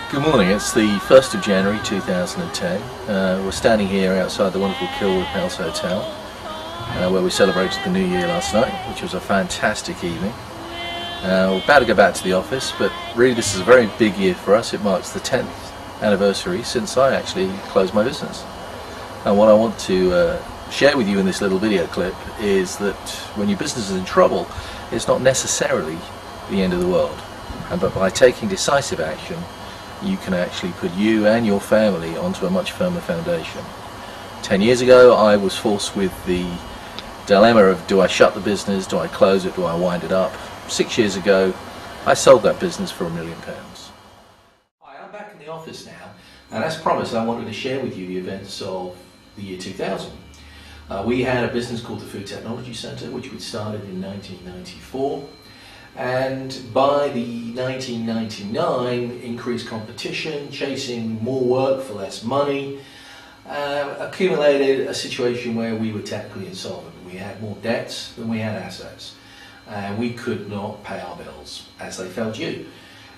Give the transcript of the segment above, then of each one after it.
Good morning, it's the 1st of January 2010. We're standing here outside the wonderful Kilwood House Hotel where we celebrated the New Year last night, which was a fantastic evening. We're about to go back to the office, but really this is a very big year for us. It marks the 10th anniversary since I actually closed my business. And what I want to share with you in this little video clip is that when your business is in trouble, it's not necessarily the end of the world. But by taking decisive action, you can actually put you and your family onto a much firmer foundation. 10 years ago I was forced with the dilemma of, do I shut the business, do I close it, do I wind it up? 6 years ago I sold that business for £1 million. Hi, I'm back in the office now, and as promised I wanted to share with you the events of the year 2000. We had a business called the Food Technology Centre, which we started in 1994. And by the 1999, increased competition, chasing more work for less money, accumulated a situation where we were technically insolvent. We had more debts than we had assets, and we could not pay our bills as they fell due.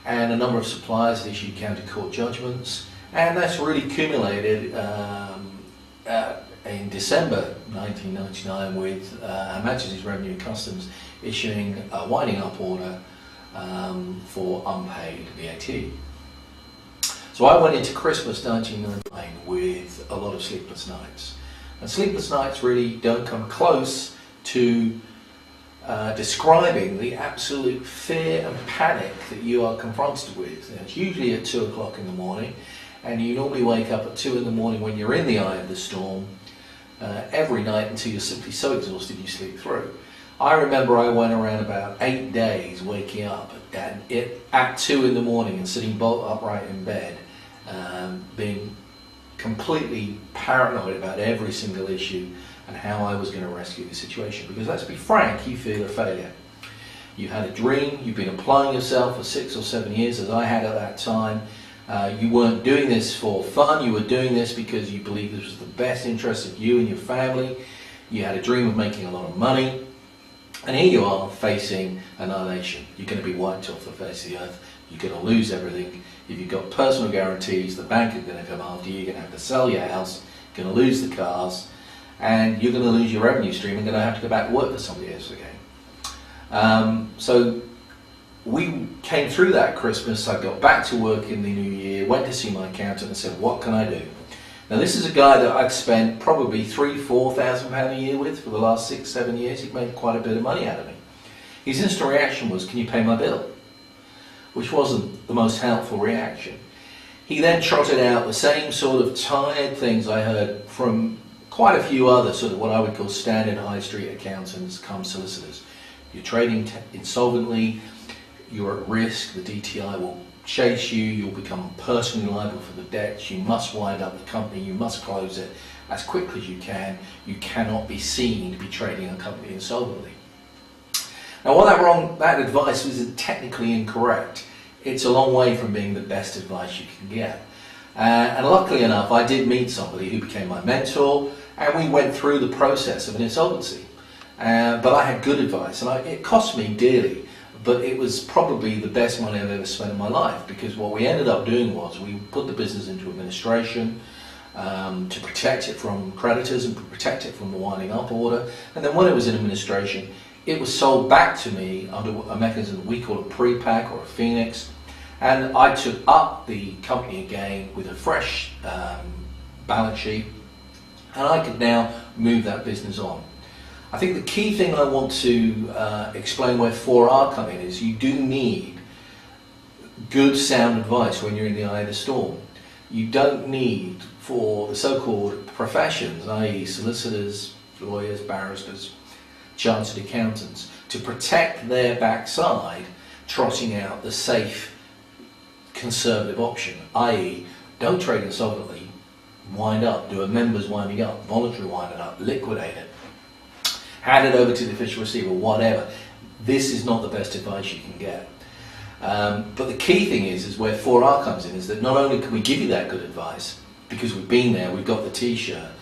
And a number of suppliers had issued county court judgments, and that's really accumulated in December 1999 with Her Majesty's Revenue and Customs issuing a winding up order for unpaid VAT. So I went into Christmas 1999 with a lot of sleepless nights. And sleepless nights really don't come close to describing the absolute fear and panic that you are confronted with. And it's usually at 2 o'clock in the morning, and you normally wake up at 2 in the morning when you're in the eye of the storm every night until you're simply so exhausted you sleep through. I remember I went around about 8 days waking up at 2 in the morning and sitting bolt upright in bed, being completely paranoid about every single issue and how I was going to rescue the situation. Because let's be frank, you feel a failure. You had a dream, you've been applying yourself for 6 or 7 years, as I had at that time. You weren't doing this for fun, you were doing this because you believed this was the best interest of you and your family. You had a dream of making a lot of money. And here you are facing annihilation. You're going to be wiped off the face of the earth. You're going to lose everything. If you've got personal guarantees, the bank are going to come after you. You're going to have to sell your house. You're going to lose the cars. And you're going to lose your revenue stream and going to have to go back to work for somebody else again. So we came through that Christmas. I got back to work in the new year, went to see my accountant and said, what can I do? Now this is a guy that I'd spent probably £3,000–4,000 a year with for the last 6–7 years. He'd made quite a bit of money out of me. His instant reaction was, can you pay my bill? Which wasn't the most helpful reaction. He then trotted out the same sort of tired things I heard from quite a few other sort of what I would call standard high street accountants come solicitors. You're trading insolvently, you're at risk, the DTI will chase you, you'll become personally liable for the debts, you must wind up the company, you must close it as quickly as you cannot be seen to be trading a company insolvently. Now while that advice isn't technically incorrect, it's a long way from being the best advice you can get. And luckily enough I did meet somebody who became my mentor, and we went through the process of an insolvency. But I had good advice, and it cost me dearly. But it was probably the best money I've ever spent in my life, because what we ended up doing was we put the business into administration to protect it from creditors and protect it from the winding up order. And then when it was in administration, it was sold back to me under a mechanism we call a pre-pack or a phoenix. And I took up the company again with a fresh balance sheet, and I could now move that business on. I think the key thing I want to explain where 4R come in is you do need good sound advice when you're in the eye of the storm. You don't need for the so-called professions, i.e. solicitors, lawyers, barristers, chartered accountants, to protect their backside, trotting out the safe conservative option, i.e. don't trade insolvently, wind up, do a members winding up, voluntary winding up, liquidate it, hand it over to the official receiver, whatever. This is not the best advice you can get. But the key thing is where 4R comes in, is that not only can we give you that good advice, because we've been there, we've got the t-shirt,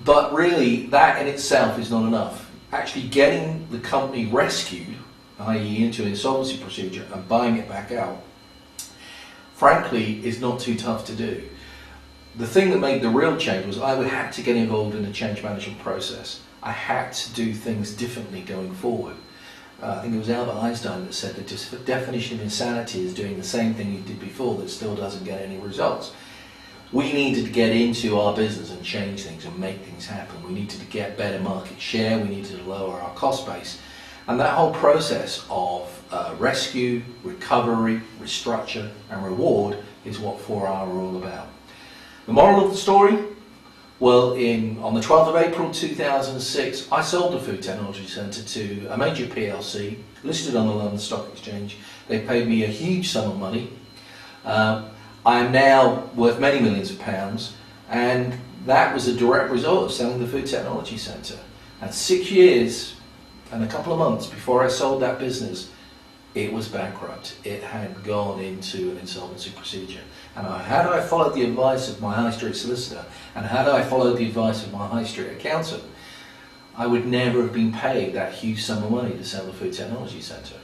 but really that in itself is not enough. Actually getting the company rescued, i.e. into an insolvency procedure and buying it back out, frankly, is not too tough to do. The thing that made the real change was I had to get involved in the change management process. I had to do things differently going forward. I think it was Albert Einstein that said that the definition of insanity is doing the same thing you did before that still doesn't get any results. We needed to get into our business and change things and make things happen. We needed to get better market share. We needed to lower our cost base. And that whole process of rescue, recovery, restructure and reward is what 4R are all about. The moral of the story? Well, on the 12th of April 2006, I sold the Food Technology Centre to a major PLC listed on the London Stock Exchange. They paid me a huge sum of money. I am now worth many millions of pounds, and that was a direct result of selling the Food Technology Centre. And 6 years and a couple of months before I sold that business, it was bankrupt. It had gone into an insolvency procedure. And had I followed the advice of my high street solicitor, and had I followed the advice of my high street accountant, I would never have been paid that huge sum of money to sell the Food Technology Centre.